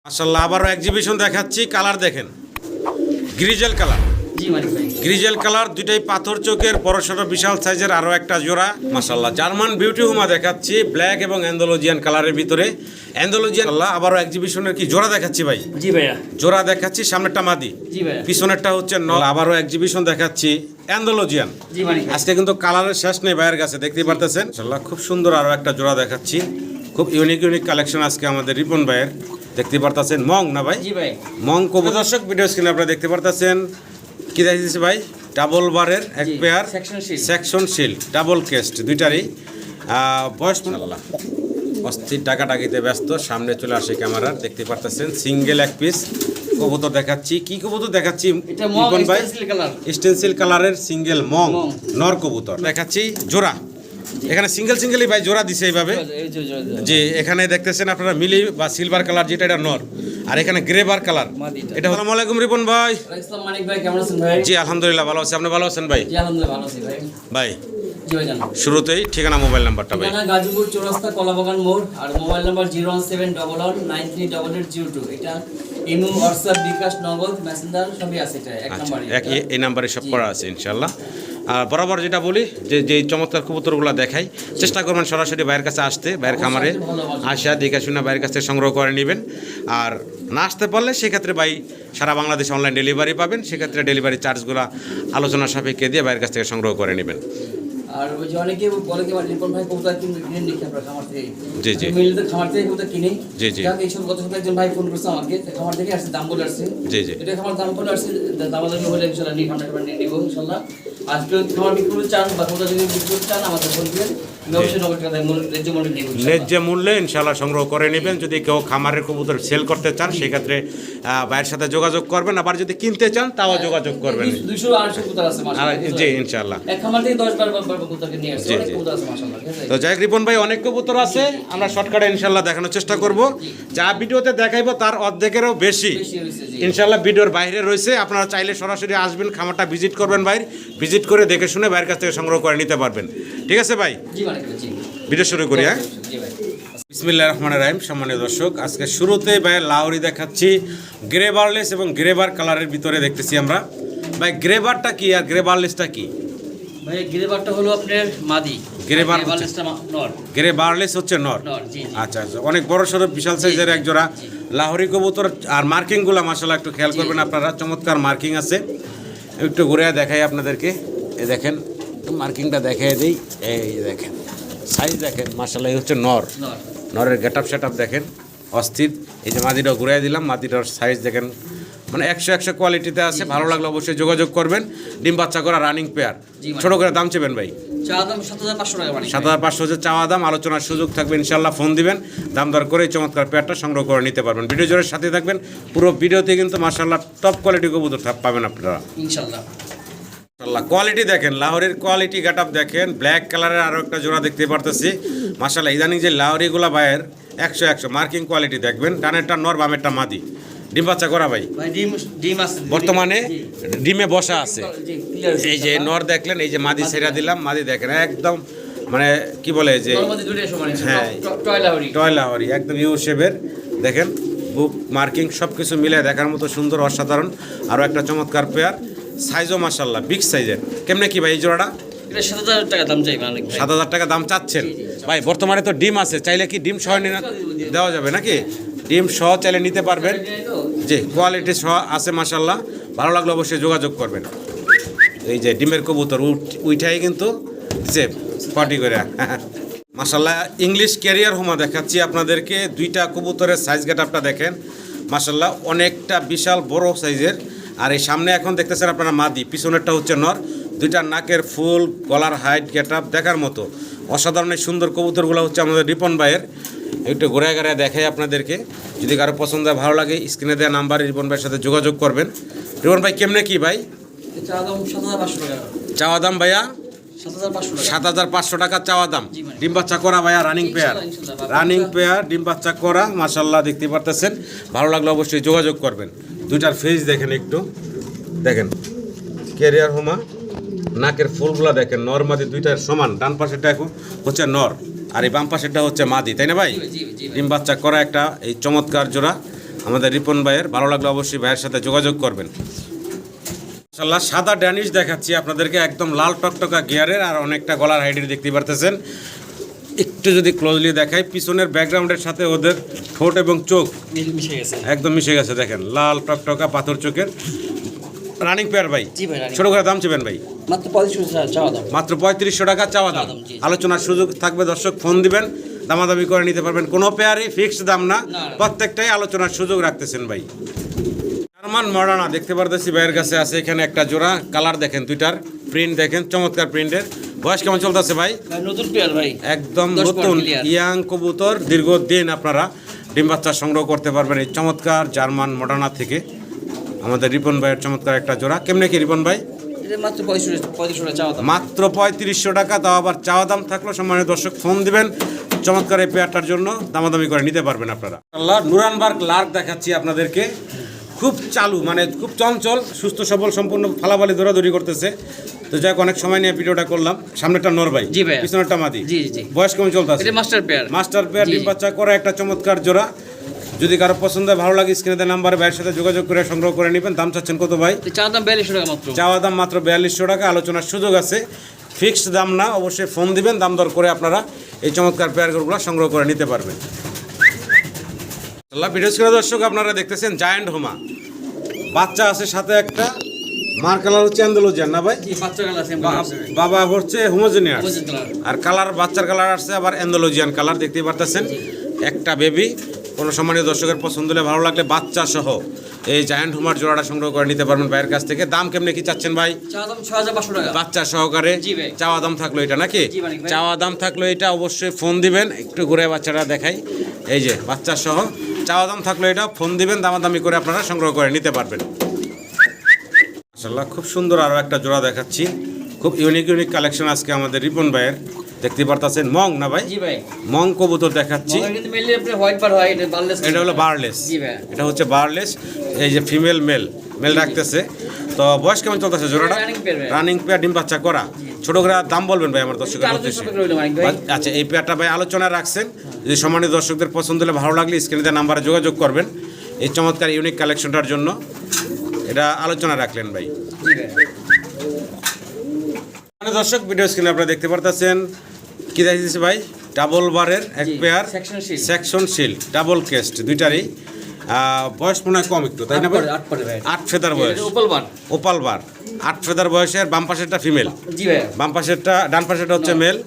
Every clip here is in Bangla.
মাশাআল্লাহ আবারও এক্সিবিশন দেখাচ্ছি। কালার দেখেন, গ্রিজেল কালার। গ্রিজেল কালার, দুইটাই পাথর চোখের, বড়সড় বিশাল সাইজের আরও একটা জোড়া। মাশাআল্লাহ জার্মান বিউটি হুমা দেখাচ্ছি ব্ল্যাক এবং অ্যান্ডালুজিয়ান কালারের ভিতরে। অ্যান্ডালুজিয়ান আল্লাহ আবারও এক্সিবিশনের কি জোড়া দেখাচ্ছি ভাই? জি ভাইয়া। জোড়া দেখাচ্ছি, সামনেরটা মাদি, জি ভাইয়া। পিছনেরটা হচ্ছে নর। আবারও এক্সিবিশন দেখাচ্ছি অ্যান্ডালুজিয়ান। জি ভাই। আজকে কিন্তু কালারের শেষ নেই ভাইয়ের কাছে, দেখতেই পারতেছেন। মাশাআল্লাহ খুব সুন্দর আরও একটা জোড়া দেখাচ্ছি। খুব ইউনিক ইউনিক কালেকশন আজকে আমাদের রিপন ভাইয়ের। দেখতে পারতেছেন মং না ভাই? জি ভাই। মং কবুতর। দর্শক ভিডিও স্ক্রিনে আপনারা দেখতে পারতেছেন কি দেখাইতেছি ভাই? ডাবল বারের এক পেয়ার সেকশন শিল ডাবল কেস্ট দুইটারই বয়স আল্লাহ অস্থির টাকাটাকিতে ব্যস্ত। সামনে চলে আসে ক্যামেরার, দেখতে পারতেছেন সিঙ্গেল এক পিস কবুতর দেখাচ্ছি। কি কবুতর দেখাচ্ছি রিপন ভাই? স্টেনসিল কালারের সিঙ্গেল মং নর কবুতর দেখাচ্ছি। জোড়া এখানে সিঙ্গেল সিঙ্গেলই ভাই জোড়া দিছে এইভাবে। যে এখানে দেখতেছেন আপনারা মিলি বা সিলভার কালার, যেটা এটা নর, আর এখানে গ্রেবার কালার এটা। আসসালামু আলাইকুম রিপন ভাই। আসসালামু আলাইকুম ভাই, কেমন আছেন ভাই? জি আলহামদুলিল্লাহ ভালো আছি, আপনি ভালো আছেন ভাই? জি আলহামদুলিল্লাহ ভালো আছি ভাই। ভাই জি ভাই জান। শুরুতেই ঠিকানা মোবাইল নাম্বারটা ভাই। ঠিকানা গাজীপুর চৌরাস্তা কলাবাগান মোড়, আর মোবাইল নাম্বার 01711938802। এটা ইমো, হোয়াটসঅ্যাপ, বিকাশ, নগদ, মেসেঞ্জার সবই আছে। এটা এক নাম্বারই। এই নাম্বারে সব করা আছে ইনশাআল্লাহ। আর বরাবর যেটা বলি যে চমৎকার কবুতরগুলো দেখাই, চেষ্টা করবেন সরাসরি বাইরের কাছে আসতে, বাইরের খামারে আসা দেখে শুনে বাইরের কাছ থেকে সংগ্রহ করে নেবেন। আর না আসতে পারলে সেক্ষেত্রে ভাই সারা বাংলাদেশে অনলাইন ডেলিভারি পাবেন, সেক্ষেত্রে ডেলিভারি চার্জগুলো আলোচনা সাপেক্ষে দিয়ে বাইরের কাছ থেকে সংগ্রহ করে নেবেন। আর ওই যে অনেকে বলে কি রিপন ভাই কবুতর কিনে দেখি আমরা খামার থেকে। জি জি। মিলতে খামার থেকে কবুতর কিনে। জি জি। যাক এই সব গত সপ্তাহে একজন ভাই ফোন করছে আমাকে, খামার থেকে আসছে, দাম বলে আসছে। জি জি। এটা খামার দাম বলে আসছে, দাম দাম হলে ইনশাআল্লাহ নিয়ে আমরা নিয়ে নিব ইনশাআল্লাহ। আজকে খামার বিক্রি করতে চান বা কবুতর যদি বিক্রি করতে চান আমাদের ফোন দিবেন, অবশ্যই নগদ টাকা ন্যায্য মূল্যে নিব। ন্যায্য মূল্যে ইনশাআল্লাহ সংগ্রহ করে নেবেন। যদি কেউ খামারের কবুতর সেল করতে চান সেক্ষেত্রে ভাইয়ের সাথে যোগাযোগ করবেন, আবার যদি কিনতে চান তাও যোগাযোগ করবেন। 200-250 কবুতর আছে মাশাআল্লাহ। জি ইনশাআল্লাহ। এক খামার থেকে 10-12 কবুতরকে নিয়ে আসছে, অনেক কবুতর আছে মাশাআল্লাহ। তো যাই হোক রিপন ভাই, অনেক কবুতর আছে, আমরা শর্টকাটে ইনশাআল্লাহ দেখানোর চেষ্টা করব। যা ভিডিওতে দেখাইবো তার অর্ধেকেরও বেশি ইনশাআল্লাহ ভিডিওর বাইরে রয়েছে। আপনারা চাইলে সরাসরি আসবেন, খামারটা ভিজিট করবেন, ভাই ভিজিট করে দেখে শুনে ভাইয়ের কাছ থেকে সংগ্রহ করে নিতে পারবেন। ঠিক আছে ভাই? জি মানে জি। ভিডিও শুরু করি। হ্যাঁ জি ভাই। বিসমিল্লাহির রহমানির রহিম। সম্মানীয় দর্শক, আজকে শুরুতে ভাইয়ের লাহোরি দেখাচ্ছি গ্রে বারলেস এবং গ্রেবার কালারের ভিতরে দেখতেছি আমরা। ভাই গ্রেবারটা কি আর গ্রে বারলেসটা কি? ভাই গ্রেবারটা হলো আপনার মাদি, বারলেসটা নর। গ্রে বারলেস হচ্ছে নর। জি। আচ্ছা আচ্ছা, অনেক বড় সড়ো বিশাল সাইজের এক জোড়া লাহোরি কবুতর। আর মার্কিংগুলো মাশাআল্লাহ একটু খেয়াল করবেন আপনারা, চমৎকার মার্কিং আছে। একটু ঘুরে দেখাই আপনাদেরকে। এই দেখেন মার্কিংটা দেখাই দিই। এই দেখেন সাইজ দেখেন মাশাআল্লাহ, এই হচ্ছে নর। নরের গেটআপ সেটআপ দেখেন অস্থির। এই যে মাদিটাও ঘুরাই দিলাম, মাদিটার সাইজ দেখেন মানে 100 কোয়ালিটিতে আছে। ভালো লাগলে অবশ্যই যোগাযোগ করবেন। ডিম বাচ্চা করা রানিং পেয়ার। ছোট করে দাম চেবেন ভাই? চাওয়া দাম 7500 টাকা। 7500 হচ্ছে চাওয়া দাম, আলোচনার সুযোগ থাকবে ইনশাআল্লাহ। ফোন দিবেন, দাম দর করে চমৎকার পেয়ারটা সংগ্রহ করে নিতে পারবেন। ভিডিও জোরের সাথে থাকবেন, পুরো ভিডিওতে কিন্তু মাশাআল্লাহ টপ কোয়ালিটি কবুতর পাবেন আপনারা ইনশাআল্লাহ। কোয়ালিটি দেখেন, লাহোরির কোয়ালিটি গেটআপ দেখেন। ব্ল্যাক কালারের আরও একটা জোড়া দেখতে পারতেছি মাশাআল্লাহ। ইদানিং যে লাহোরিগুলো ভাইয়ের 100 মার্কিং কোয়ালিটি দেখবেন। ডানেরটা নর, বামেরটা মাদি। ডিম বাচ্চা করা ভাই? ডিম আছে বর্তমানে, ডিমে বসা আছে। এই যে নর দেখলেন, এই যে মাদি ছেড়া দিলাম, মাদি দেখেন একদম মানে কি বলে যে হ্যাঁ টয় লাহোরি, একদম ইউ শেপের দেখেন। বুক মার্কিং সব কিছু মিলে দেখার মতো সুন্দর, অসাধারণ। আরও একটা চমৎকার পেয়ার, সাইজও মাশাআল্লাহ বিগ সাইজের। কেমনে কি ভাই এই জোড়াটা? 7000 টাকা দাম চাই মালিক ভাই। 7000 টাকা দাম চাচ্ছেন ভাই? বর্তমানে তো ডিম আছে, চাইলে কি ডিম সহ দেওয়া যাবে নাকি? ডিম সহ চাইলে নিতে পারবেন। জি, কোয়ালিটি সহ আছে মাশাআল্লাহ। ভালো লাগলে অবশ্যই যোগাযোগ করবেন। এই যে ডিমের কবুতর উইঠাই কিন্তু যে পার্টি করে মাশাআল্লাহ। ইংলিশ ক্যারিয়ার হোমা দেখাচ্ছি আপনাদেরকে। দুইটা কবুতরের সাইজ গেটআপটা দেখেন মাশাআল্লাহ, অনেকটা বিশাল বড় সাইজের। আর এই সামনে এখন দেখতেছেন আপনারা মাদি, পিছনেরটা হচ্ছে নর। দুইটা নাকের ফুল, গলার হাইট গেটআপ দেখার মতো অসাধারণ এই সুন্দর কবুতরগুলো হচ্ছে আমাদের রিপন ভাইয়ের। একটু ঘুরে ঘুরে দেখাই আপনাদেরকে। যদি কারো পছন্দ ভালো লাগে স্ক্রিনে দেওয়া নাম্বারে রিপন ভাইয়ের সাথে যোগাযোগ করবেন। রিপন ভাই কেমনে কি ভাই চাওয়া দাম? 7500 টাকা চাওয়া দাম ভাইয়া? 7500 টাকা চাওয়া দাম। ডিম বাচ্চা করা ভাইয়া, রানিং পেয়ার। রানিং পেয়ার, ডিম বাচ্চা করা মাশাআল্লাহ, দেখতে পারতেছেন। ভালো লাগলে অবশ্যই যোগাযোগ করবেন। দুইটার ফেস দেখেন, একটু দেখেন ক্যারিয়ার হোমা। নাকের ফুলগুলা দেখেন, নর মাদি দুইটার সমান। ডান পাশেরটা এখন হচ্ছে নর, আর এই বাম পাশেরটা হচ্ছে মাদি, তাই না ভাই? ডিম বাচ্চা করা একটা এই চমৎকার জোড়া। আমাদের রিপন ভাইয়ের। ভালো লাগলে অবশ্যই ভাইয়ের সাথে যোগাযোগ করবেন। মাশাআল্লাহ সাদা ড্যানিশ দেখাচ্ছি আপনাদেরকে, একদম লাল টকটকা গিয়ারের আর অনেকটা গলার হাইডের দেখতে পারতেছেন। একটু যদি ক্লোজলি দেখাই, পিছনের ব্যাকগ্রাউন্ডের সাথে ওদের ঠোঁট এবং চোখ মিশে গেছে। একদম মিশে গেছে। দেখেন লাল টকটকা পাথর চোখের রানিং পেয়ার ভাই। জি ভাই, running। ছোট করে দাম চেবেন ভাই? মাত্র 3500 চাওয়া দাম। মাত্র 3500 টাকা চাওয়া দাম। জি। আলোচনার সুযোগ থাকবে, দর্শক ফোন দিবেন, দামাদামি করে নিতে পারবেন। কোনো পেয়ারই ফিক্সড দাম না, না। প্রত্যেকটাই আলোচনার সুযোগ রাখতেছেন ভাই। জার্মান মডার্না দেখতে পারতেছি ভাইয়ের কাছে আছে এখানে একটা জোড়া। কালার দেখেন, দুইটার প্রিন্ট দেখেন, চমৎকার প্রিন্টের। বয়স কেমন চলতেছে ভাই? ভাই নতুন পেয়ার ভাই, একদম 10 নতুন clear। ইয়াং কবুতর, দীর্ঘদিন আপনারা ডিম বাচ্চা সংগ্রহ করতে পারবেন এই চমৎকার জার্মান মডার্না থেকে। আমাদের রিপন ভাইয়ের চমৎকার একটা জোড়া। কেমনে কি রিপন ভাই? এটা মাত্র 3500 চাওয়া দাম। মাত্র 3500 টাকা, তাও আবার চাওয়া দাম থাকলো। সম্মানিত দর্শক ফোন দিবেন চমৎকার এই পেয়ারটার জন্য, দামাদামি করে নিতে পারবেন আপনারা। আল্লাহ নুরানবার্গ লার্ক দেখাচ্ছি আপনাদেরকে, খুব চালু, মানে খুব চঞ্চল, সুস্থ সবল, সম্পূর্ণ ফালাফালি দৌড়াদৌড়ি করতেছে। তো যাই হোক, অনেক সময় নিয়ে ভিডিওটা করলাম। সামনেটা নর ভাই, জি ভাই। পিছনেরটা মাদি। জি জি। বয়স কেমন চলতেছে? এটা মাস্টার পেয়ার। মাস্টার পেয়ার, জি। ডিম বাচ্চা করা একটা চমৎকার জোড়া। যদি কারো পছন্দ হয়, ভালো লাগে, স্ক্রিনে দেওয়া নাম্বারে ভাইয়ের সাথে যোগাযোগ করে সংগ্রহ করে নেবেন। দাম চাচ্ছেন কত ভাই? চাওয়া দাম 4200 টাকা মাত্র। চাওয়া দাম মাত্র 4200 টাকা, আলোচনার সুযোগ আছে। ফিক্সড দাম না, অবশ্যই ফোন দিবেন, দাম দর করে আপনারা এই চমৎকার পেয়ারগুলো সংগ্রহ করে নিতে পারবেন। ভিডিও স্ক্রিনে দর্শক আপনারা দেখতেছেন জায়ান্ট হোমা, বাচ্চা আছে সাথে একটা। মার কালার হচ্ছে অ্যান্ডালুজিয়ান না ভাই? জি, বাচ্চা কালার আছে। বাবা হচ্ছে হোমোজেনিয়াস, Homogeneous color। আর কালার বাচ্চার কালার আসছে আবার অ্যান্ডালুজিয়ান কালার, দেখতেই পারতেছেন। একটা বেবি। কোনো সম্মানীয় দর্শকের পছন্দ হলে, ভালো লাগলে বাচ্চা সহ এই জায়ান্ট হোমার জোড়াটা সংগ্রহ করে নিতে পারবেন ভাইয়ের কাছ থেকে। দাম কেমনে কি চাচ্ছেন ভাই? চাওয়া দাম 6500 টাকা। বাচ্চা সহকারে জি ভাই। চাওয়া দাম থাকলো এটা নাকি? জি মানিক ভাই। চাওয়া দাম থাকলো এটা, অবশ্যই ফোন দিবেন। একটু ঘুরে বাচ্চাটা দেখাই, এই যে বাচ্চা সহ চাওয়া দাম থাকলো এটা, ফোন দিবেন, দামাদামি করে আপনারা সংগ্রহ করে নিতে পারবেন। মাশাআল্লাহ খুব সুন্দর আরও একটা জোড়া দেখাচ্ছি, খুব ইউনিক কালেকশন আজকে আমাদের রিপন ভাইয়ের। দেখতে পারতেছেন মং না ভাই? জি ভাই। মং কবুতর দেখাচ্ছি। মগের কিন্তু মেইনলি আপনি হোয়াইট বার হয়, এটা বারলেস। এটা হলো বারলেস। জি ভাই। এটা হচ্ছে বারলেস। এই যে ফিমেল মেল রাখতেছে। তো বয়স কেমন চলতেছে জোড়াটা? Running pair ভাই। রানিং পেয়ার, ডিম বাচ্চা করা। ছোট করে দাম বলবেন ভাই আমার দর্শকের আলোচনা উদ্দেশ্যে? সাপেক্ষে রইলো মানিক ভাই। আচ্ছা, এই পেয়ারটা ভাই আলোচনা রাখছেন। যদি সম্মানিত দর্শকদের পছন্দ হলে, ভালো লাগলে স্ক্রিনে দেওয়া নাম্বারে যোগাযোগ করবেন এই চমৎকার ইউনিক কালেকশনটার জন্য। এটা আলোচনা রাখলেন ভাই। জি ভাই। মানে দর্শক ভিডিও স্ক্রিনে আপনারা দেখতে পারতেছেন কি দেখাইতেছে ভাই? ডাবল বারের এক জি, pair section shield। Section shield, double crest দুইটারই। বয়স মনে হয় কম একটু, তাই না ভাই? 8 পরে ভাই। 8 ফেদার বয়স, এটা ওপাল বার। ওপাল বার। 8 ফেদার বয়সের, বাম পাশেরটা ফিমেল, জি ভাই। বাম পাশেরটা, ডান পাশেরটা হচ্ছে মেল।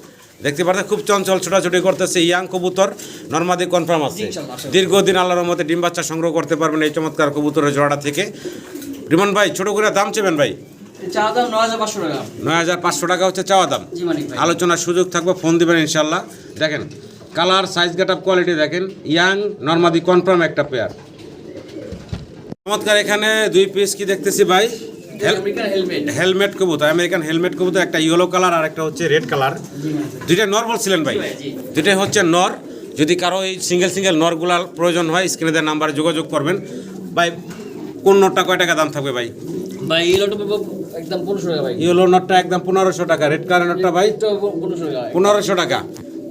দেখতে পাচ্ছেন খুব চঞ্চল, ছোটাছুটি করতেছে। ইয়াং কবুতর, নর্মাদি কনফার্ম আছে। ইনশাআল্লাহ। দীর্ঘদিন আল্লাহর রহমতে ডিম বাচ্চা সংগ্রহ করতে পারবেন এই চমৎকার কবুতরের জোড়াটা থেকে। রিমন ভাই ছোট করে দাম চেবেন ভাই? চাওয়া দাম 9500 টাকা। 9500 টাকা হচ্ছে চাওয়া দাম। জি মানিক ভাই। আলোচনার সুযোগ থাকবে, ফোন দিবেন ইনশাল্লাহ। দেখেন colour, size, get up, quality দেখেন, ইয়াং নর্মাদি কনফার্ম একটা পেয়ার। চমৎকার এখানে 2 পিস কি দেখতেছি ভাই? American helmet. হেলমেট কবুতর, আমেরিকান হেলমেট কবুতর, একটা ইয়েলো কালার আর একটা হচ্ছে রেড কালার। দুইটা নর বলছিলেন ভাই? জি। দুইটাই হচ্ছে নর। যদি কারো এই সিঙ্গেল নরগুলার প্রয়োজন হয়, স্ক্রিনে দেওয়া নাম্বারে যোগাযোগ করবেন ভাই। কোন নটটা কয় টাকা দাম থাকবে ভাই? ভাই ইয়েলোটা একদম 1500 টাকা ভাই। ইয়েলো নটটা একদম 1500 টাকা, রেড কালার নটটা ভাই এটা 1500 টাকা। 1500 টাকা।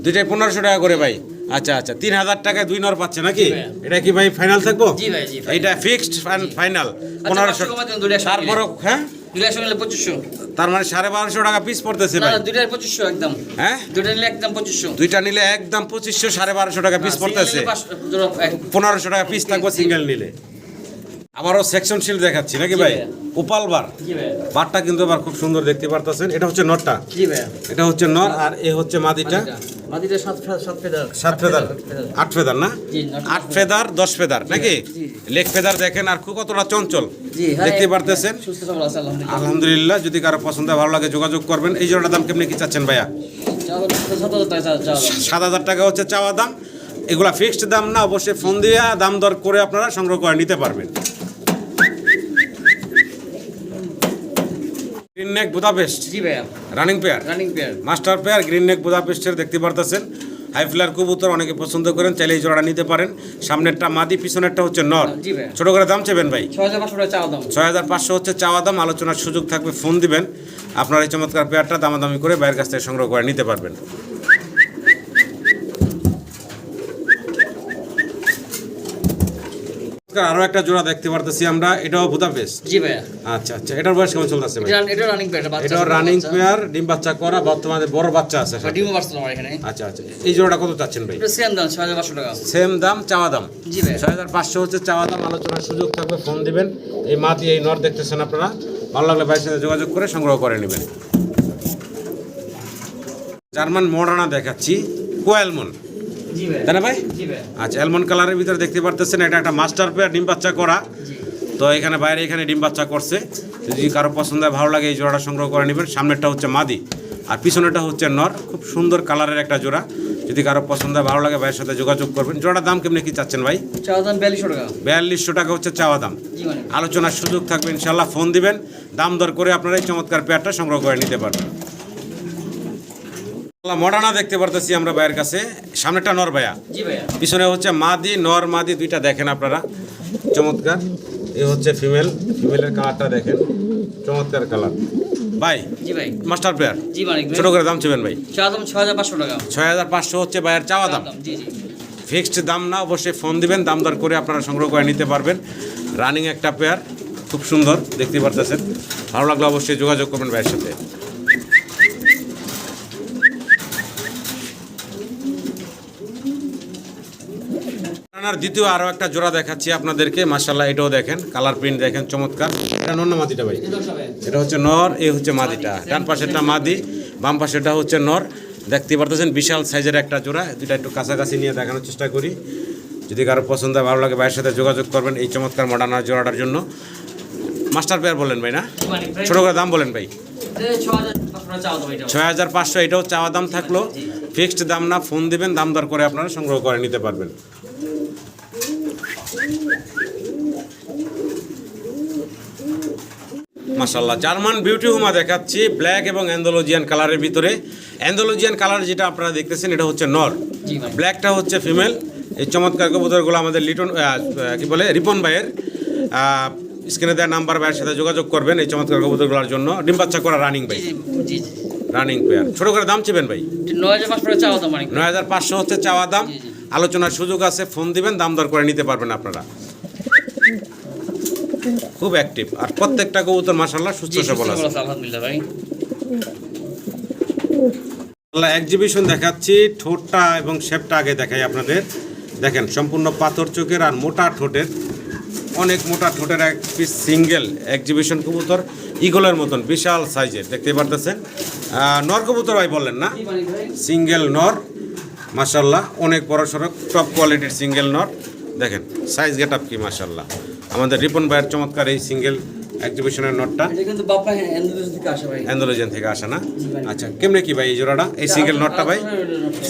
দুইটাই 1500 টাকা করে ভাই। আচ্ছা 3000 টাকায় 2 নর পাচ্ছে নাকি? জি ভাই। এটা কি ভাই ফাইনাল থাকবো? জি ভাই, জি ভাই। এইটা ফিক্সড ফাইনাল 1500। তারপরে হ্যাঁ, দুইটা সঙ্গে 2500। তার মানে 1250 টাকা পিস পড়তেছে না ভাই। না, দুইটা 2500 একদম। হ্যাঁ, দুইটা নিলে একদম 2500। দুইটা নিলে একদম 2500, 1250 টাকা পিস পড়তেছে। 1500 টাকা পিস থাকবে সিঙ্গেল নিলে। আবারও সেকশন শিল্ড দেখাচ্ছি নাকি জি ভাই? ভাই। ওপাল বার। জি ভাই। বারটা কিন্তু আবার খুব সুন্দর দেখতে পারতেছেন। এটা হচ্ছে নরটা, জি ভাই। এটা হচ্ছে নর, আর এ হচ্ছে মাদিটা। মাদিটা 7 ফেদার। 7 ফেদার, 8 ফেদার না? জি, 8 ফেদার, 10 ফেদার নাকি? জি। লেগ ফেদার দেখেন, আর খুব কতটা চঞ্চল জি, দেখতে পারতেছেন। সুস্থ সবল আছে আলহামদুলিল্লাহ। আলহামদুলিল্লাহ। যদি কারো পছন্দ হয়, ভালো লাগে যোগাযোগ করবেন। এই জোড়াটার দাম কেমনি কি চাচ্ছেন ভাইয়া? চাওয়া দাম 7000 টাকা চাওয়া দাম। 7000 টাকা হচ্ছে চাওয়া দাম। এগুলা ফিক্সড দাম না, অবশ্যই ফোন দিয়ে দাম দর করে আপনারা সংগ্রহ করে নিতে পারবেন। গ্রিন নেক বুদাপেস্ট জি ভাইয়া। Running pair, running pair. Master pair, green neck বুদাপেস্টের দেখতে পারতেছেন। হাই ফ্লার কবুতর অনেকে পছন্দ করেন, চাইলে এই জোড়া নিতে পারেন। সামনেরটা মাদি, পিছনেরটা হচ্ছে নর। জি ভাই। ছোট করে দাম চেবেন ভাই? 6500 টাকা চাওয়া দাম। 6500 হচ্ছে চাওয়া দাম। আলোচনার সুযোগ থাকবে, ফোন দিবেন। আপনার এই চমৎকার পেয়ারটা দামাদামি করে বাইরের কাছ থেকে সংগ্রহ করে নিতে পারবেন। আরো একটা জোড়া দেখতে পারতেছি আমরা, এটাও বুদাপেস্ট। জি ভাইয়া। আচ্ছা আচ্ছা, এটার বয়স কেমন চলতেছে ভাই? এটা রানিং পেয়ার, বাচ্চা। এটাও রানিং পেয়ার, ডিম বাচ্চা করা, বর্তমানে বড় বাচ্চা আছে সাথে। ডিমও বাচ্চা আমার এখানে। আচ্ছা আচ্ছা, এই জোড়াটা কত চাচ্ছেন ভাই? এটা সেম দাম 6500 টাকা। সেম দাম, চাওয়া দাম। জি ভাই। 6500 হচ্ছে চাওয়া দাম, আলোচনার সুযোগ থাকবে, ফোন দিবেন। এই মাটি এই নর দেখতেছেন আপনারা, ভালো লাগলে ভাইয়ের সাথে যোগাযোগ করে সংগ্রহ করে নেবেন। জার্মান মডার্না দেখাচ্ছি, কোয়েলমন, জি ভাই। তাই না ভাই? জি ভাই। আচ্ছা, অ্যালমন্ড কালারের ভিতরে দেখতে পারতেছেন, এটা একটা মাস্টার পেয়ার, ডিম বাচ্চা করা। জি। তো এখানে বাইরে এখানে ডিম বাচ্চা করছে। যদি কারো পছন্দ হয়, ভালো লাগে, এই জোড়াটা সংগ্রহ করে নেবেন। সামনেরটা হচ্ছে মাদি আর পিছনেরটা হচ্ছে নর, খুব সুন্দর কালারের একটা জোড়া। যদি কারো পছন্দ হয়, ভালো লাগে, ভাইয়ের সাথে যোগাযোগ করবেন। জোড়ার দাম কেমনি কি চাচ্ছেন ভাই? চাওয়া দাম 4200 টাকা। 4200 টাকা হচ্ছে চাওয়া দাম। জি মানে। আলোচনার সুযোগ থাকবে ইনশাল্লাহ, ফোন দিবেন, দাম দর করে আপনারা এই চমৎকার পেয়ারটা সংগ্রহ করে নিতে পারবেন। মডার্না দেখতে পারতেছি আমরা ভাইয়ের কাছে, সামনেটা নর ভাইয়া, জি ভাইয়া। পিছনে হচ্ছে মাদি, নর মাদি দুইটা দেখেন আপনারা, চমৎকার। এই হচ্ছে ফিমেল, ফিমেলের কালারটা দেখেন, চমৎকার কালার। ভাই জি ভাই। মাস্টার পেয়ার, জি মানে। ছোট করে দাম চেবেন ভাই? চাওয়া দাম 6500 টাকা। 6500 হচ্ছে ভাইয়ের চাওয়া দাম। জি জি। ফিক্সড দাম না, অবশ্যই ফোন দিবেন, দাম দর করে আপনারা সংগ্রহ করে নিতে পারবেন। রানিং একটা পেয়ার, খুব সুন্দর দেখতে পারতেছেন। ভালো লাগলে অবশ্যই যোগাযোগ করবেন ভাইয়ের সাথে। দ্বিতীয় আরো একটা জোড়া দেখাচ্ছি আপনাদেরকে, মাশাআল্লাহ, এটাও দেখেন, কালার প্রিন্ট দেখেন, চমৎকার। এটা নর না মাদিটা ভাই? এটা হচ্ছে নর, এই হচ্ছে মাদিটা। ডান পাশেরটা মাদি, বাম পাশেরটা হচ্ছে নর। দেখতে পারতেছেন বিশাল সাইজের একটা জোড়া। দুইটা একটু কাছাকাছি নিয়ে দেখানোর চেষ্টা করি। যদি কারো পছন্দ হয়, ভালো লাগে, ভাইয়ের সাথে যোগাযোগ করবেন এই চমৎকার মডার্ন জোড়াটার জন্য। মাস্টার পেয়ার বলেন ভাই না? ছোট করে দাম বলেন ভাই? 6500 এটাও চাওয়া দাম থাকলো, ফিক্সড দাম না, ফোন দিবেন, দাম দর করে আপনারা সংগ্রহ করে নিতে পারবেন। মাশাআল্লাহ, জার্মান বিউটি হুমা দেখাচ্ছি, ব্ল্যাক এবং অ্যান্ডালুজিয়ান কালারের ভিতরে। অ্যান্ডালুজিয়ান কালার যেটা আপনারা দেখতেছেন, এটা হচ্ছে নর, ব্ল্যাকটা হচ্ছে ফিমেল। এই চমৎকার কবুতরগুলো আমাদের লিটন কি বলে রিপন ভাইয়ের স্ক্রিনে দেওয়া নাম্বার, ভাইয়ের সাথে যোগাযোগ করবেন এই চমৎকার কবুতরগুলোর জন্য। ডিম বাচ্চা করা রানিং ভাই, রানিং পেয়ার। ছোট করে দাম চেবেন ভাই? 9500 হচ্ছে চাওয়া দাম, আলোচনার সুযোগ আছে, ফোন দিবেন, দাম দর করে নিতে পারবেন আপনারা। খুব অ্যাক্টিভ আর প্রত্যেকটা কবুতর মাশাআল্লাহ সুস্থ সবল আছে, আলহামদুলিল্লাহ ভাই। এক্সিবিশন দেখাচ্ছি, ঠোঁটটা এবং শেপটা আগে দেখাই আপনাদের। দেখেন, সম্পূর্ণ পাথর চোখের আর মোটা ঠোঁটের, অনেক মোটা ঠোঁটের এক পিস সিঙ্গেল এক্সিবিশন কবুতর, ইগলের মতন বিশাল সাইজের দেখতে পারতেছেন। নর কবুতর ভাই বললেন না? সিঙ্গেল নর, মাশাআল্লাহ, অনেক বড় সড়ক, টপ কোয়ালিটির সিঙ্গেল নর। দেখেন সাইজ গেট আপ কি, মাশাআল্লাহ। আমাদের রিপন ভাইয়ের চমৎকার এই সিঙ্গেল এক্সিবিশনের নটটা অ্যান্ডালুজিয়ান থেকে আসা না? আচ্ছা, কেমনে কি ভাই এই জোড়াটা, এই সিঙ্গেল নটটা ভাই?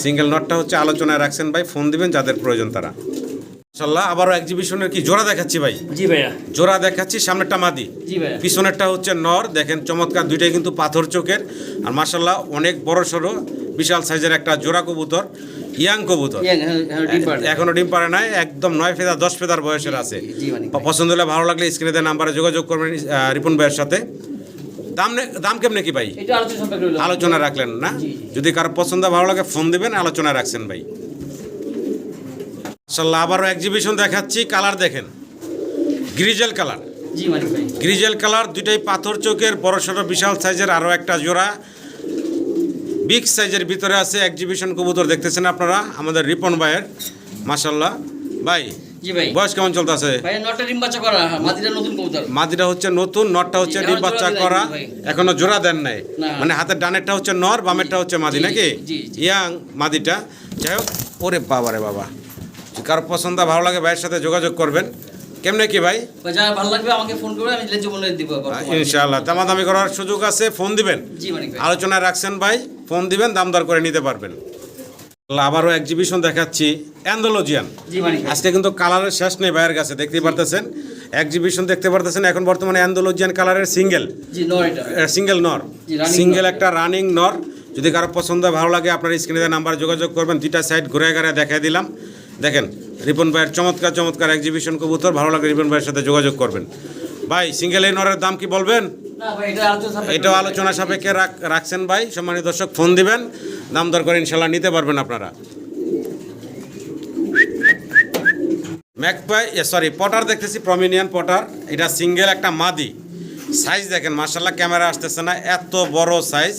সিঙ্গেল নটটা হচ্ছে আলোচনায় রাখছেন ভাই, ফোন দিবেন যাদের প্রয়োজন তারা। মাশাআল্লাহ, আবারও এক্সিবিশনের কি জোড়া দেখাচ্ছি ভাই? জি ভাইয়া। জোড়া দেখাচ্ছি, সামনেরটা মাদি, জি ভাইয়া, পিছনেরটা হচ্ছে নর। দেখেন চমৎকার, দুইটাই কিন্তু পাথর চোখের আর মাশাআল্লাহ অনেক বড় সড়ো বিশাল সাইজের একটা জোড়া কবুতর, ইয়াং কবুতর, এখনো ডিম পারে নাই, একদম 9 ফেদার 10 ফেদার বয়সের আছে। পছন্দ হলে, ভালো লাগলে স্ক্রিনে দেওয়া নাম্বারে যোগাযোগ করবেন রিপন ভাইয়ের সাথে। দাম কেমনে কি ভাই? আলোচনা রাখলেন না? যদি কারো পছন্দ ভালো লাগে, ফোন দিবেন, আলোচনা রাখছেন ভাই। মাশাআল্লাহ, আবারও এক্সিবিশন দেখাচ্ছি, কালার দেখেন, গ্রিজেল কালার, গ্রিজেল কালার, দুইটাই পাথর চোখের, বড় সড়ো বিশাল সাইজের আরও একটা জোড়া বিগ সাইজের ভিতরে আছে এক্সিবিশন কবুতর দেখতেছেন আপনারা আমাদের রিপন ভাইয়ের। মাশাআল্লাহ ভাই, জি ভাই, বয়স কেমন চলতেছে ভাই? নটটা ডিম বাচ্চা করা, মাদিটা নতুন কবুতর। মাদিটা হচ্ছে নতুন, নটটা হচ্ছে ডিম বাচ্চা করা, এখনো জোড়া দেন নাই, মানে হাতের ডানেরটা হচ্ছে নর, বামেরটা হচ্ছে মাদি নাকি? ইয়াং মাদিটা। যাই হোক, ওরে বাবা রে বাবা, কারো পছন্দ ভালো লাগে, ভাইয়ের সাথে যোগাযোগ করবেন। কেমনে কি ভাই? যা ভালো লাগবে আমাকে ফোন করবেন, আমি লেজে বলে দিব ইনশাআল্লাহ। দামাদামি করার সুযোগ আছে, ফোন দিবেন, আলোচনায় রাখছেন ভাই, ফোন দিবেন, দাম দর করে নিতে পারবেন। আবারও এক্সিবিশন দেখাচ্ছি, অ্যান্ডালুজিয়ান। আজকে কিন্তু কালারের শেষ নেই ভাইয়ের কাছে, দেখতেই পারতেছেন এক্সিবিশন দেখতে পারতেছেন। এখন বর্তমানে অ্যান্ডালুজিয়ান কালারের সিঙ্গেল, সিঙ্গেল নর, সিঙ্গেল একটা রানিং নর। যদি কারো পছন্দ ভালো লাগে, আপনার স্ক্রিনে নাম্বার যোগাযোগ করবেন। দুইটা সাইড ঘুরে ঘুরে দেখাই দিলাম। দেখেন রিপন ভাইয়ের চমৎকার চমৎকার এক্সিবিশন কবুতর, ভালো লাগে রিপন ভাইয়ের সাথে যোগাযোগ করবেন। ভাই, সিঙ্গেল এই নরের দাম কি বলবেন? এটাও আলোচনা সাপেক্ষে রাখছেন ভাই। সম্মানিত দর্শক, ফোন দিবেন, দাম দর করে ইনশাল্লাহ নিতে পারবেন আপনারা। ম্যাকপাই সরি পটার দেখতেছি, প্রমিনিয়ান পটার। এটা সিঙ্গেল একটা মাদি। সাইজ দেখেন মাশাল্লাহ, ক্যামেরা আসতেছে না, এত বড় সাইজ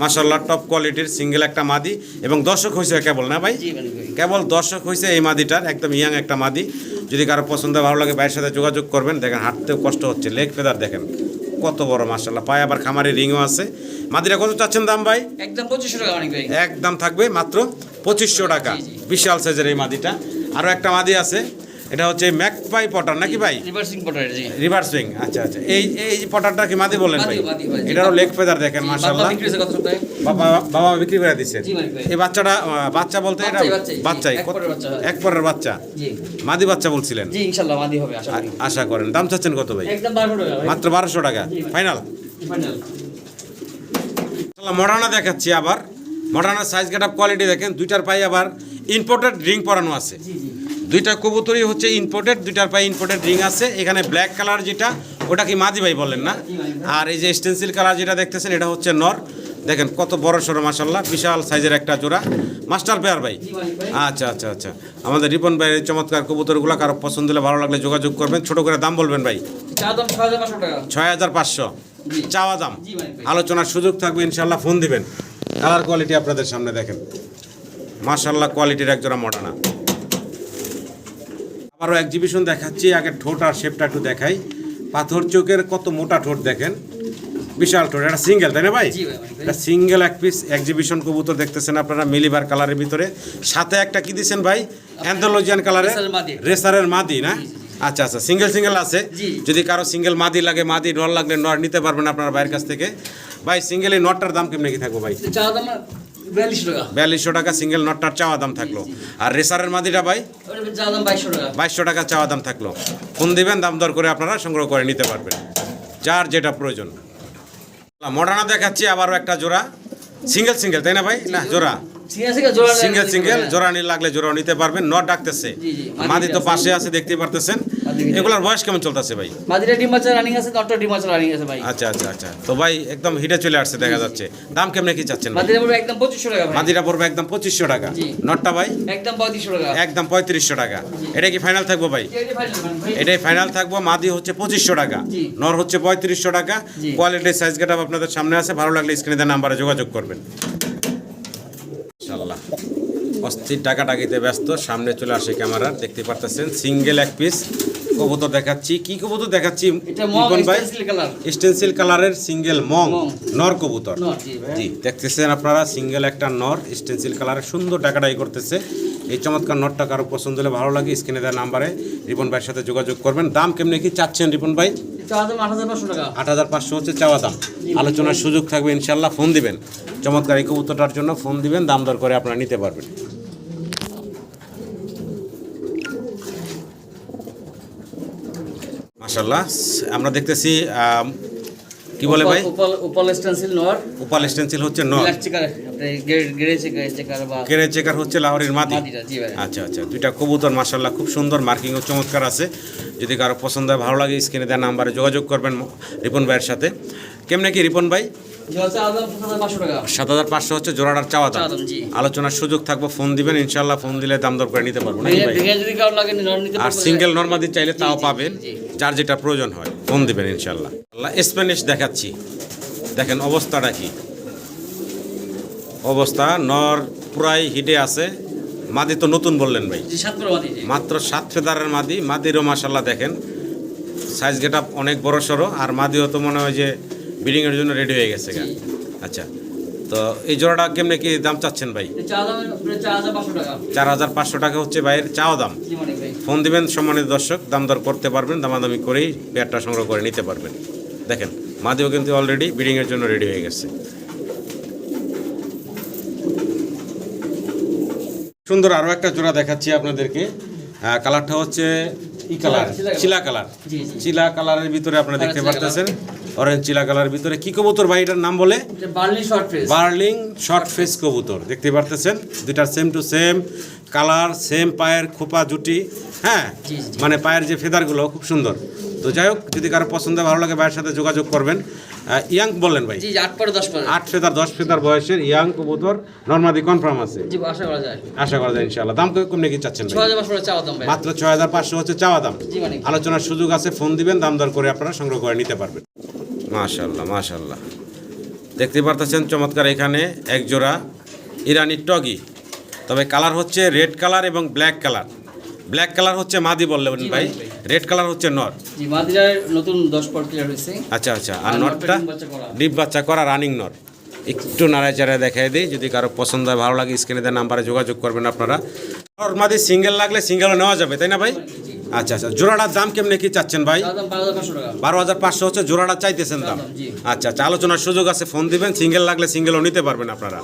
মাশাল্লাহ, টপ কোয়ালিটির সিঙ্গেল একটা মাদি। এবং দর্শক হয়েছে কেবল না ভাই, জি মানিক ভাই। কেবল দর্শক হয়েছে এই মাদিটার, একদম ইয়াং একটা মাদি। যদি কারো পছন্দ ভালো লাগে ভাইয়ের সাথে যোগাযোগ করবেন। দেখেন হাঁটতেও কষ্ট হচ্ছে, লেগ ফেদার দেখেন কত বড় মাশাল্লাহ, পায়ে আবার খামারি রিংও আছে। মাদিরা কত চাচ্ছেন দাম ভাই? একদম 2500 টাকা মানিক ভাই। একদম থাকবে মাত্র 2500 টাকা। জি, জি। বিশাল সাইজের এই মাদিটা। আরও একটা মাদি আছে, এটা হচ্ছে ম্যাকপাই পটার নাকি ভাই? রিভার্সিং পটার জি। রিভার্স সুইং, আচ্ছা আচ্ছা। এই পটারটা কি মাদি বললেন ভাই? মাদি, মাদি, জি। এটারও লেগ ফেদার দেখেন জি, মাশাল্লাহ। বাবা বিক্রি হয়েছে কত সপ্তাহে? বাবা বিক্রি করে দিচ্ছেন। জি মানিক ভাই। এই বাচ্চাটা বাচ্চা বলতে এটা বাচ্চাই, বাচ্চাই এক পরের বাচ্চা হয়। এক পরের বাচ্চা, জি মাদি বাচ্চা বলছিলেন। জি ইনশাআল্লাহ মাদি হবে আশা করি। আশা করেন। দাম চাচ্ছেন কত ভাই? একদম 1200 টাকা ভাই। মাত্র 1200 টাকা জি ভাই। ফাইনাল। ফাইনাল। মডার্না দেখাচ্ছি আবার। মডার্নার সাইজ গেট আপ কোয়ালিটি দেখেন, দুইটার পায়ে আবার ইম্পোর্টেড রিং পরানো আছে। জি জি। দুইটা কবুতরই হচ্ছে ইম্পোর্টেড, দুইটার পায়ে ইম্পোর্টেড রিং আছে। এখানে ব্ল্যাক কালার যেটা, ওটা কি মাদি ভাই বললেন না? আর এই যে স্টেন্সিল কালার যেটা দেখতেছেন, এটা হচ্ছে নর। দেখেন কত বড় সড়ো মাশাল্লাহ, বিশাল সাইজের একটা জোড়া মাস্টার পেয়ার ভাই। জি মানিক ভাই। আচ্ছা আচ্ছা আচ্ছা। আমাদের রিপন ভাইয়ের চমৎকার কবুতরগুলো কারো পছন্দ হলে ভালো লাগলে যোগাযোগ করবেন। ছোট করে দাম বলবেন ভাই। চা দাম 6500 টাকা। 6500 জি। চাওয়া দাম। জি মানিক ভাই। আলোচনার সুযোগ থাকবে ইনশাল্লাহ, ফোন দিবেন। কালার কোয়ালিটি আপনাদের সামনে দেখেন মাশাল্লাহ, কোয়ালিটির একজোড়া মডার্না। আবারও এক্সিবিশন দেখাচ্ছি। আগে ঠোঁট আর শেপটা একটু দেখাই। পাথর চোখের কত মোটা ঠোঁট দেখেন, বিশাল ঠোঁট। এটা সিঙ্গেল তাই না ভাই? জি ভাই, ভাই। এটা সিঙ্গেল এক পিস এক্সিবিশন কবুতর দেখতেছেন আপনারা, মিলিবার কালারের ভিতরে। সাথে একটা কি দিচ্ছেন ভাই? অ্যান্থোলজিয়ান কালারের রেসারের মাদি। রেসারের মাদি না? আচ্ছা আচ্ছা, সিঙ্গেল সিঙ্গেল আছে। জি। যদি কারো সিঙ্গেল মাদি লাগে, মাদি নর লাগলে নর নিতে পারবেন আপনার ভাইয়ের কাছ থেকে। ভাই সিঙ্গেল এই নটটার দাম কেমনে কি থাকবো ভাই? চা দাম 4200 টাকা। 4200 টাকা সিঙ্গেল নটটার চাওয়া দাম থাকলো। আর রেসারের মাদিটা ভাই ওটা চা দাম 2200 টাকা। 2200 টাকা চাওয়া দাম থাকলো। ফোন দিবেন, দাম দর করে আপনারা সংগ্রহ করে নিতে পারবেন, যার যেটা প্রয়োজন। মডার্না দেখাচ্ছি আবারও একটা জোড়া, সিঙ্গেল সিঙ্গেল তাই না ভাই? না জোড়া, ঠিক আছে জোড়া সিঙ্গেল সিঙ্গেল জোড়া নিয়ে লাগলে জোড়াও নিতে পারবেন। নট ডাকতেছে, জি, জি। মাদি তো পাশে আছে দেখতেই পারতেছেন। এগুলার বয়স কেমন চলতেছে ভাই? মাদিরা ডিম বাচ্চা রানিং আছে, নটটা ডিম বাচ্চা রানিং আছে ভাই। আচ্ছা আচ্ছা আচ্ছা। তো ভাই একদম হিটে চলে আসছে দেখা যাচ্ছে। দাম কেমনে কি চাচ্ছেন ভাই? মাদিরা পড়বে একদম 2500 টাকা ভাই। মাদিরা পড়বে একদম 2500 টাকা। জি। নটটা ভাই একদম 3500 টাকা। একদম 3500 টাকা। এটা কি ফাইনাল থাকবো ভাই? এটাই ফাইনাল ভাই। এটাই ফাইনাল থাকবো। মাদি হচ্ছে 2500 টাকা, জি। নর হচ্ছে 3500 টাকা। জি। কোয়ালিটির সাইজ গেট আপ আপনাদের সামনে আছে, ভালো লাগলে স্ক্রিনে দেওয়া নাম্বারে যোগাযোগ করবেন। ইনশাআল্লাহ অস্থির টাকাটাকিতে ব্যস্ত, সামনে চলে আসে ক্যামেরা, দেখতে পারতেছেন। সিঙ্গেল এক পিস কবুতর দেখাচ্ছি। কি কবুতর দেখাচ্ছি এটা মং রিপন ভাই? Stencil colour. স্টেন্সিল কালারের সিঙ্গেল মং মং। নর কবুতর। নট জি ভাই। জি দেখতেছেন আপনারা, সিঙ্গেল একটা নর স্টেন্সিল কালারের সুন্দর টাকাটাই করতেছে। এই চমৎকার নটটা কারো পছন্দ হলে ভালো লাগে স্ক্রিনে দেওয়া নাম্বারে রিপন ভাইয়ের সাথে যোগাযোগ করবেন। দাম কেমনে কি চাচ্ছেন রিপন ভাই? চা দাম 8500 টাকা। 8500 হচ্ছে চাওয়া দাম। আলোচনার সুযোগ থাকবে ইনশাল্লাহ, ফোন দিবেন। চমৎকার এই কবুতরটার জন্য ফোন দিবেন, দাম দর করে আপনারা নিতে পারবেন। মাশাল্লাহ আমরা দেখতেছি কি বলে ভাই? উপল স্টেনসিল নর। উপাল স্টেন্সিল হচ্ছে নর, ব্ল্যাক চেকার আপনি গ্রে চেকার বা কেড়ে চেকার হচ্ছে লাহোরের মাদি। মাদিটা জি ভাই। আচ্ছা আচ্ছা, দুইটা কবুতর মাশাল্লাহ খুব সুন্দর, মার্কিংও চমৎকার আছে। যদি কারো পছন্দ হয় ভালো লাগে স্ক্রিনে দেওয়া নাম্বারে যোগাযোগ করবেন রিপন ভাইয়ের সাথে। কেমনে কি রিপন ভাই? চা দাম 7500 টাকা। 7500 হচ্ছে জোড়াটার চাওয়া দাম। চাওয়া দাম, জি। আলোচনার সুযোগ থাকবে, ফোন দিবেন ইনশাল্লাহ, ফোন দিলে দাম দর করে নিতে পারবো নাকি ভাই? ভেঙে যদি কারো লাগে নর নিতে আর পারবেন। সিঙ্গেল নরমাদি চাইলে তাও জি, পাবেন, জি। যার যেটা প্রয়োজন হয় ফোন দিবেন ইনশাল্লাহ। আল্লাহ স্প্যানিশ দেখাচ্ছি, দেখেন অবস্থাটা কি অবস্থা। নর পুরাই হিটে আছে, মাদি তো নতুন বললেন ভাই, জি 7 করে মাদি জি। মাত্র 7 ফেদারের মাদি। মাদিরও মাশাল্লাহ দেখেন সাইজ গেট আপ অনেক বড় সড়ো। আর মাদিও তো মনে হয় যে ব্রিডিংয়ের জন্য রেডি হয়ে গেছে গা। জি। আচ্ছা, তো এই জোড়াটা কেমনে কি দাম চাচ্ছেন ভাই? চা দাম 4500 টাকা। 4500 টাকা হচ্ছে ভাইয়ের চাওয়া দাম। জি মানিক ভাই। ফোন দিবেন সম্মানিত দর্শক, দাম দর করতে পারবেন, দামাদামি করেই পেয়ারটা সংগ্রহ করে নিতে পারবেন। দেখেন মাদিও কিন্তু অলরেডি ব্রিডিংয়ের জন্য রেডি হয়ে গেছে। সুন্দর আরও একটা জোড়া দেখাচ্ছি আপনাদেরকে। কালারটা হচ্ছে কালার, চিলা কালার। জি জি। চিলা কালারের ভিতরে আপনারা দেখতে চিলা পারতেছেন, অরেঞ্জ চিলা কালারের ভিতরে কি কবুতর ভাই এটার নাম বলে? এটা barley short face. বার্লিং short face কবুতর দেখতে পারতেছেন। দুইটার same to same colour, same পায়ের খোপা জুটি, হ্যাঁ জি, জি। মানে পায়ের যে ফেদারগুলো খুব সুন্দর। তো যাই হোক, যদি কারো পছন্দ ভালো লাগে ভাইয়ের সাথে যোগাযোগ করবেন। ইয়াং বললেন ভাই, জি 8 পরে 10 পরে 8 ফেদার 10 ফেদার বয়সের ইয়াং কবুতর নরমাদি কনফার্ম আছে, জি আশা করা যায়। আশা করা যায় ইনশাআল্লাহ। দাম কম নাকি চাচ্ছেন ভাই? 6500 পরে চাওয়া দাম ভাই, মাত্র 6500 হচ্ছে চাওয়া দাম। জি মানে আলোচনার সুযোগ আছে, ফোন দিবেন, দাম দর করে আপনারা সংগ্রহ করে নিতে পারবেন। মাশাআল্লাহ মাশাআল্লাহ, দেখতে পারতেছেন চমৎকার এখানে এক জোড়া ইরানি টগি, তবে কালার হচ্ছে রেড কালার এবং ব্ল্যাক কালার। ব্ল্যাক কালার হচ্ছে মাদি বললেন ভাই, রেড কালার হচ্ছে নর। জি মাদিরার নতুন 10 পর ক্লিয়ার হয়েছে। আচ্ছা আচ্ছা, আর নরটা ডিপ বাচ্চা করা রানিং নর। একটু নাড়াচাড়া দেখাই দিই, যদি কারো পছন্দ হয় ভালো লাগে স্ক্রিনে দেওয়া নাম্বারে যোগাযোগ করবেন আপনারা। নর মাদি সিঙ্গেল লাগলে সিঙ্গেলও নেওয়া যাবে, তাই না ভাই? আচ্ছা আচ্ছা, জোড়াটার দাম কেমনে কি চাচ্ছেন ভাই? দাম 12500 টাকা। 12500 হচ্ছে জোড়াটা চাইতেছেন দাম। জি। আচ্ছা আচ্ছা, আলোচনার সুযোগ আছে, ফোন দিবেন, সিঙ্গেল লাগলে সিঙ্গেলও নিতে পারবেন আপনারা।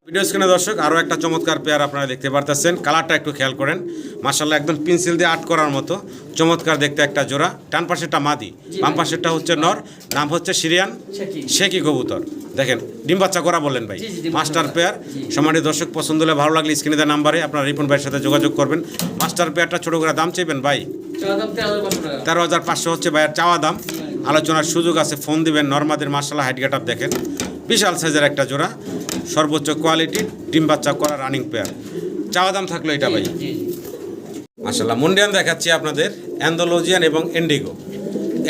ভিডিও স্ক্রিনে দর্শক আরও একটা চমৎকার পেয়ার আপনারা দেখতে পারতেছেন, কালারটা একটু খেয়াল করেন। মাশাআল্লাহ, একদম পেন্সিল দিয়ে আর্ট করার মতো চমৎকার দেখতে একটা জোড়া। ডান পাশেরটা মাদি, বাম পাশেরটা হচ্ছে নর, নাম হচ্ছে সিরিয়ান শেকি কবুতর। দেখেন ডিম বাচ্চা করা বললেন ভাই, মাস্টার পেয়ার। সম্মানিত দর্শক, পছন্দ হলে ভালো লাগলে স্ক্রিনে দেওয়া নাম্বারে আপনারা রিপন ভাইয়ের সাথে যোগাযোগ করবেন। মাস্টার পেয়ারটা ছোটো করে দাম চাইবেন ভাই? চাওয়া দাম 13500 টাকা। 13500 হচ্ছে ভাইয়ের চাওয়া দাম। আলোচনার সুযোগ আছে, ফোন দিবেন। নর্মাদের মাশাআল্লাহ হাইট গেট আপ দেখেন, বিশাল সাইজের একটা জোড়া, সর্বোচ্চ কোয়ালিটি, ডিম বাচ্চা করা রানিং পেয়ার। চাওয়া দাম থাকলো এটা ভাই। জি জি মাশাআল্লাহ, মুন্ডিয়ান দেখাচ্ছি আপনাদের, অ্যান্ডালুজিয়ান এবং ইন্ডিগো।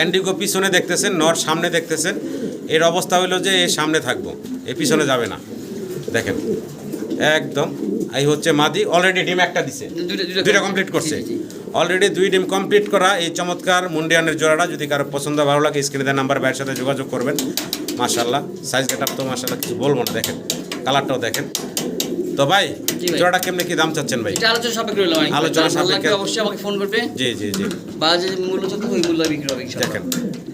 ইন্ডিগো পিছনে দেখতেছেন, নর সামনে দেখতেছেন। এর অবস্থা হলো যে এর সামনে থাকবো, এর পিছনে যাবে না। দেখেন একদম, এই হচ্ছে মাদি, অলরেডি ডিম একটা দিছে, দুইটা কমপ্লিট করছে। অলরেডি 2 ডিম কমপ্লিট করা এই চমৎকার মুন্ডিয়ানের জোড়াটা যদি কারো পছন্দ ভালো লাগে স্ক্রিনে দেওয়া নাম্বার ভাইয়ের সাথে যোগাযোগ করবেন। মাশাআল্লাহ, সাইজ গেট আপ তো মাশাআল্লাহ কিছু বলবো না, দেখেন কালারটাও দেখেন। তো ভাই জোড়াটা কেমনে কি দাম চাচ্ছেন ভাই? এটা আলোচনা সাপেক্ষে রইল ভাই, আলোচনা সাপেক্ষে অবশ্যই আমাকে ফোন করবে। জি জি জি, বা যে মূল্য চলতে ওই মূল্য বিক্রি হবে ইনশাআল্লাহ। দেখেন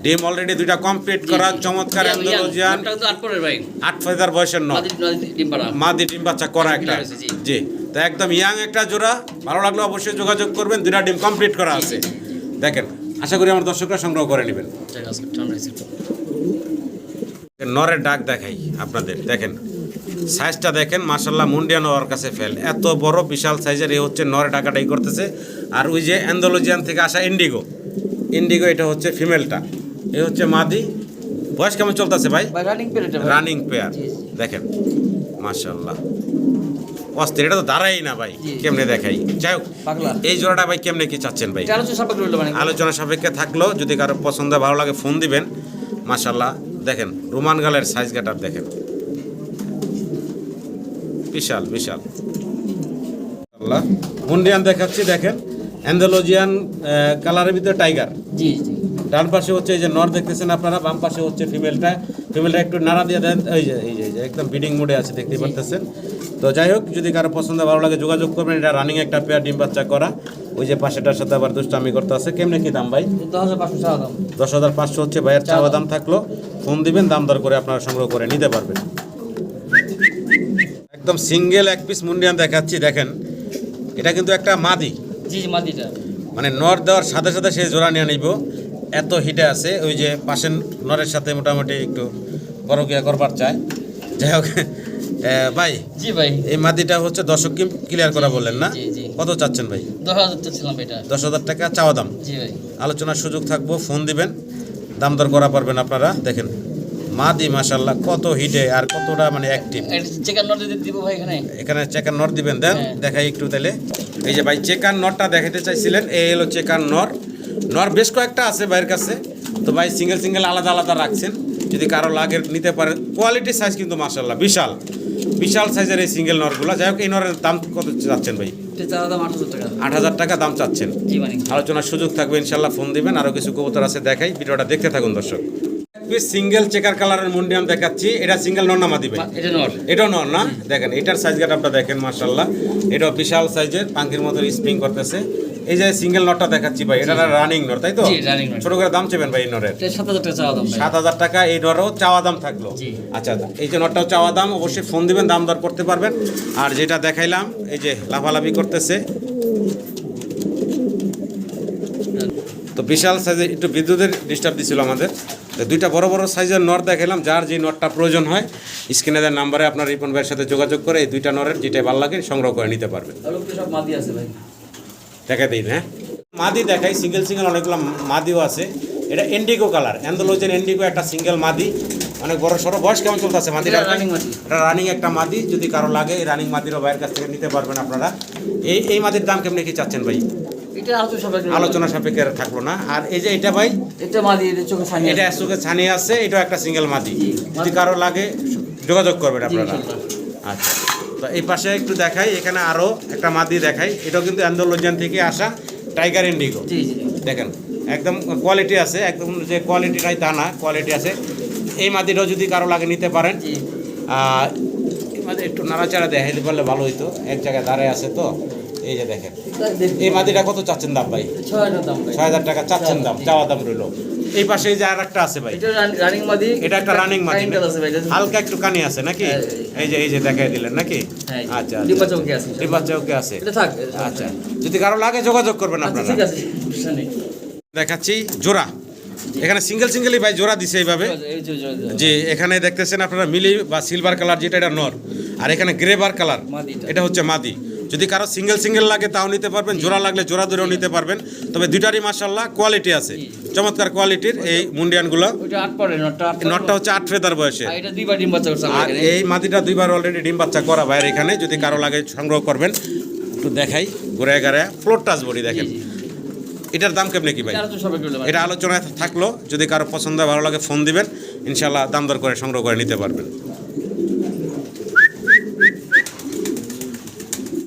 ডিম অলরেডি 2টা কমপ্লিট করা চমৎকার অ্যান্ডালুজিয়ান, এটা তো 8 পরের ভাই, 8 ফেদার বয়সের নর, মাদি ডিম পাড়া, মাদি ডিম বাচ্চা করা একটা। জি, তো একদম ইয়াং একটা জোড়া, ভালো লাগলে অবশ্যই যোগাযোগ করবেন। 2টা ডিম কমপ্লিট করা আছে। দেখেন, আশা করি আমার দর্শকরা সংগ্রহ করে নেবেন। ঠিক আছে, টার্ন রাইস একটু। নরের ডাক দেখাই আপনাদের, দেখেন সাইজটা দেখেন মাশাআল্লাহ, মুন্ডিয়ান ওর কাছে ফেল, এত বড় বিশাল সাইজের। এই হচ্ছে নরের ডাকাটাই করতেছে। আর ওই যে অ্যান্ডালুজিয়ান থেকে আসা ইন্ডিগো, ইন্ডিগো এটা হচ্ছে ফিমেলটা, এই হচ্ছে মাদি। বয়স কেমন চলতেছে ভাই? Running pair, running pair. দেখেন মাশাআল্লাহ, অস্থির, এটা তো দাঁড়াই না ভাই, কেমনে দেখাই। যাই হোক, এই জোড়াটা ভাই কেমনে কি চাচ্ছেন ভাই? আলোচনা সাপেক্ষে রইল মানে, আলোচনা সাপেক্ষে থাকলেও যদি কারো পছন্দ ভালো লাগে ফোন দিবেন। মাশাআল্লাহ, দেখেন রোমান গালের সাইজ গেট আপ দেখেন, বিশাল বিশাল। আল্লাহ, মুন্ডিয়ান দেখাচ্ছি, দেখেন অ্যান্ডালুজিয়ান কালারের ভিতরে টাইগার। জি জি, ডান পাশে হচ্ছে এই যে নর দেখতেছেন আপনারা, বাম পাশে হচ্ছে ফিমেলটা। ফিমেলটা একটু নাড়া দিয়ে দেন, এই যে এই যে এই যে একদম বিডিং মোডে আছে, দেখতে পারতেছেন। তো যাই হোক, যদি কারো পছন্দ ভালো লাগে যোগাযোগ করবেন। এটা রানিং একটা পেয়ার, ডিম বাচ্চা করা। ওই যে পাশেটার সাথে আবার দুষ্টামি করতে আছে। কেমনে কি দাম ভাই? 10500 চাওয়া দাম। 10500 হচ্ছে ভাইয়ের চাওয়া দাম থাকলো, ফোন দিবেন, দাম দর করে আপনারা সংগ্রহ করে নিতে পারবেন। একদম সিঙ্গেল এক পিস মুন্ডিয়ান দেখাচ্ছি, দেখেন এটা কিন্তু একটা মাদি। জি জি, মাদিটা মানে নর দেওয়ার সাথে সাথে সে জোড়া নিয়ে নিব, এত হিটে আছে। ওই যে পাশের নরের সাথে মোটামুটি একটু পরকিয়া করবার চায়। যাই হোক ভাই, জি ভাই, এই মাদিটা হচ্ছে দর্শক ক্লিয়ার করা বললেন না? জি জি, কত চাচ্ছেন ভাই? 10000 চাচ্ছিলাম এটা। 10,000 টাকা চাওয়া দাম। জি ভাই, আলোচনার সুযোগ থাকবো, ফোন দিবেন, দাম দর করা পারবেন আপনারা। দেখেন মাদি মাশাআল্লাহ কত হিটে আর কতটা মানে অ্যাক্টিভ। চেকার নট দিব ভাই এখানে, এখানে চেকার নট দিবেন, দেন দেখাই একটু তাহলে। এই যে ভাই চেকার নটটা দেখাতে চাইছিলেন, এই হলো চেকার নর। নর বেশ কয়েকটা আছে ভাইয়ের কাছে, তো ভাই সিঙ্গেল সিঙ্গেল আলাদা আলাদা রাখছেন, যদি কারো লাগে নিতে পারেন। কোয়ালিটি সাইজ কিন্তু মাশাআল্লাহ বিশাল বিশাল সাইজের এই সিঙ্গেল নরগুলো। যাই হোক, এই নরের দাম কত চাচ্ছেন ভাই? এটা চাওয়া দাম 8000 টাকা। 8000 টাকা দাম চাচ্ছেন। জি মানে, আলোচনার সুযোগ থাকবে ইনশাল্লাহ, ফোন দিবেন। আরও কিছু কবুতর আছে দেখাই, ভিডিওটা দেখতে থাকুন দর্শক। সিঙ্গেল চেকার কালারের মুন্ডিয়াম দেখাচ্ছি, এটা সিঙ্গেল নর না মাদি ভাই? এটা নর, এটাও নর না? দেখেন এটার সাইজ গেট আপটা দেখেন মাশাআল্লাহ, এটাও বিশাল সাইজের, পাঙ্কির মতো স্প্রিং করতেছে। এই যে সিঙ্গেল নটটা দেখাচ্ছি ভাই, এটা রানিং নর তাই তো? জি রানিং নর। ছোট করে দাম চেবেন ভাই এই নরের? 7000 টাকা চাওয়া দাম ভাই। 7000 টাকা এই নরও চাওয়া দাম থাকলো। জি। আচ্ছা, এই যে নটটাও চাওয়া দাম, অবশ্যই ফোন দিবেন, দাম দর করতে পারবেন। আর যেটা দেখাইলাম, এই যে লাফালাফি করতেছে, তো বিশাল সাইজের, একটু বিদ্যুতের ডিস্টার্ব দিছিল আমাদের। তো 2টা বড় বড় সাইজের নর দেখাইলাম, যার যে নটটা প্রয়োজন হয় স্ক্রিনে দেওয়ার নাম্বারে আপনার রিপন ভাইয়ের সাথে যোগাযোগ করে এই 2টা নরের যেটা ভালো লাগে সংগ্রহ করে নিতে পারবেন। আর উপরে সব মাদি আছে ভাই। দেখা দিন, হ্যাঁ মাদি দেখাই, সিঙ্গেল সিঙ্গেল অনেকগুলো মাদিও আছে। এটা ইন্ডিগো কালার, অ্যান্ডালুসিয়ান ইন্ডিগো, একটা সিঙ্গেল মাদি, অনেক বড় সড়ো। বয়স কেমন চলতেছে মাদিটা? রানিং মাদি। এটা রানিং একটা মাদি, যদি কারো লাগে এই রানিং মাদিরও ভাইয়ের কাছ থেকে নিতে পারবেন আপনারা। এই মাদির দাম কেমনি কি চাচ্ছেন ভাই? এটা আলোচনা সাপেক্ষে থাকলো না। আর এই যে এটা ভাই, এটা মাদি, এটা চোখে ছানি, এটা চোখে ছানি আছে, এটাও একটা সিঙ্গেল মাদি, যদি কারো লাগে যোগাযোগ করবেন আপনারা। আচ্ছা, তো এই পাশে একটু দেখাই, এখানে আরও একটা মাদি দেখাই, এটাও কিন্তু অ্যান্ডালুসিয়ান থেকে আসা টাইগার ইন্ডিগো। জি জি দেখেন একদম কোয়ালিটি আছে, একদম যে কোয়ালিটি নাই তা না, কোয়ালিটি আছে। এই মাদিটাও যদি কারো লাগে নিতে পারেন। জি। এই মাদি একটু নাড়াচাড়া দেখাইতে পারলে ভালো হইতো, এক জায়গায় দাঁড়ায় আছে তো। এই যে দেখেন, এই মাদিটা কত চাচ্ছেন দাম ভাই? 6000 দাম ভাই। 6000 টাকা চাচ্ছেন দাম, চাওয়া দাম রইল। এই পাশে এই যে আর একটা আছে ভাই, এটা রানিং মাদি, এটা একটা রানিং মাদি, কাইন্ডাল আছে ভাই, হালকা একটু কানি আছে নাকি? হ্যাঁ, এই যে দেখাই দিলেন নাকি? হ্যাঁ, আচ্ছা, ডিম্বা চৌকি আছে, ডিম্বা চৌকি আছে। এটা থাক। আচ্ছা, যদি কারো লাগে যোগাযোগ করবেন আচ্ছা, আপনারা। ঠিক আছে, সমস্যা নেই। দেখাচ্ছি জোড়া, এখানে সিঙ্গেলই ভাই জোড়া দিছে এইভাবে। এই যে যে এখানে দেখতেছেন আপনারা মিলি বা সিলভার কালার, যেটা এটা নর, আর এখানে গ্রেবার কালার, মাদিটা। এটা হচ্ছে মাদি। যদি কারো সিঙ্গেল লাগে তাও নিতে পারবেন, জোড়া লাগলে জোড়া ধরেও নিতে পারবেন। তবে দুইটারই মাশাআল্লাহ কোয়ালিটি আছে, চমৎকার কোয়ালিটির এই মুন্ডিয়ানগুলো। ওইটা 8 পরে, নটটা হচ্ছে 8 ফেদার বয়সে, আর এটা দুইবার ডিম বাচ্চা করছে আর আমাদের এখানে। এই মাদিটা দুইবার অলরেডি ডিম বাচ্চা করা ভাইয়ের এখানে। যদি কারো লাগে সংগ্রহ করবেন। একটু দেখাই ঘুরায় গাড়ায়, ফ্লোর টাচ বডি দেখেন। জি, জি। এটার দাম কেমনে কি ভাই? এটা তো সবাই করলে এটা আলোচনায় থাকলো, যদি কারো পছন্দ হয় ভালো লাগে ফোন দিবেন, ইনশাল্লাহ দাম দর করে সংগ্রহ করে নিতে পারবেন।